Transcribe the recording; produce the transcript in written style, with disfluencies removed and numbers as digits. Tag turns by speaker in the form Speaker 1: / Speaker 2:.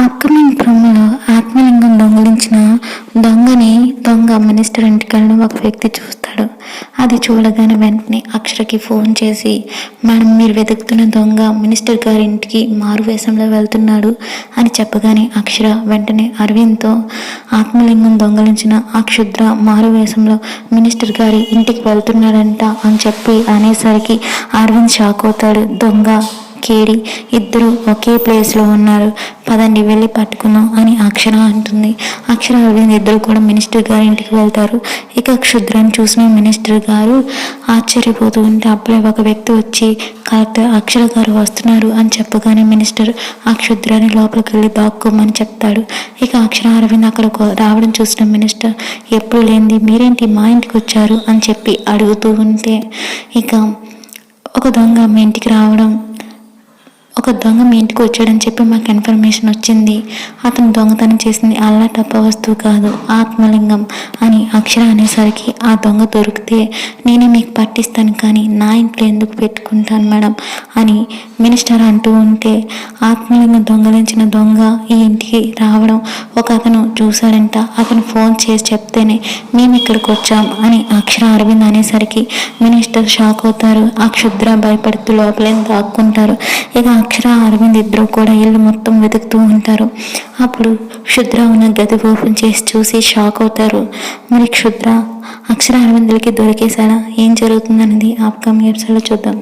Speaker 1: Upcoming ప్రోమోలో ఆత్మలింగం దొంగిలించిన దొంగ మినిస్టర్ ఇంటికి వెళ్ళడం ఒక వ్యక్తి చూస్తాడు. అది చూడగానే వెంటనే అక్షరకి ఫోన్ చేసి, మేడం మీరు వెతుకుతున్న దొంగ మినిస్టర్ గారి ఇంటికి మారు వేషంలో వెళ్తున్నాడు అని చెప్పగానే అక్షర వెంటనే అరవింద్తో ఆత్మలింగం దొంగిలించిన ఆ క్షుద్ర మారు వేషంలో మినిస్టర్ గారి ఇంటికి వెళ్తున్నాడంట అని చెప్పి అనేసరికి అరవింద్ షాక్ అవుతాడు. దొంగ కేడి ఇద్దరు ఒకే ప్లేస్లో ఉన్నారు, పదండి వెళ్ళి పట్టుకుందాం అని అక్షర అంటుంది. అక్షర అరవింద్ ఇద్దరు కూడా మినిస్టర్ గారి ఇంటికి వెళ్తారు. ఇక క్షుద్రాన్ని చూసిన మినిస్టర్ గారు ఆశ్చర్యపోతూ ఉంటే అప్పుడే ఒక వ్యక్తి వచ్చి కలెక్టర్ అక్షర గారు వస్తున్నారు అని చెప్పగానే మినిస్టర్ ఆ క్షుద్రాన్ని లోపలికి వెళ్ళి దాక్కోమని చెప్తాడు. ఇక అక్షర అరవింద్ అక్కడ రావడం చూసిన మినిస్టర్ ఎప్పుడు లేనిది మీరేంటి మా ఇంటికి వచ్చారు అని చెప్పి అడుగుతూ ఉంటే, ఇక ఒక దొంగ మీ ఇంటికి వచ్చాడని చెప్పి మాకు ఇన్ఫర్మేషన్ వచ్చింది. అతను దొంగతనం చేసింది అల్లా టప్ప వస్తువు కాదు, ఆత్మలింగం అని అక్షర అనేసరికి ఆ దొంగ దొరికితే నేనే మీకు పట్టిస్తాను, కానీ నా ఇంట్లో ఎందుకు పెట్టుకుంటాను మేడం అని మినిస్టర్ అంటూ ఉంటే, ఆత్మలింగం దొంగలించిన దొంగ ఈ ఇంటికి రావడం ఒక అతను చూశాడంట. అతను ఫోన్ చేసి చెప్తేనే మేము ఇక్కడికి వచ్చాం అని అక్షర అరవింద్ అనేసరికి మినిస్టర్ షాక్ అవుతారు. ఆ క్షుద్ర భయపడుతూ లోపలే దాక్కుంటారు. ఇక అక్షర అరవింద్ ఇద్దరు కూడా ఇల్లు మొత్తం వెతుకుతూ ఉంటారు. అప్పుడు క్షుద్ర ఉన్న గది ఓపెన్ చేసి చూసి షాక్ అవుతారు. మరి క్షుద్ర అక్షర అరవింద్లకి దొరికేసాడా, ఏం జరుగుతుందనేది అప్కమింగ్ ఎపిసోడ్లో చూద్దాం.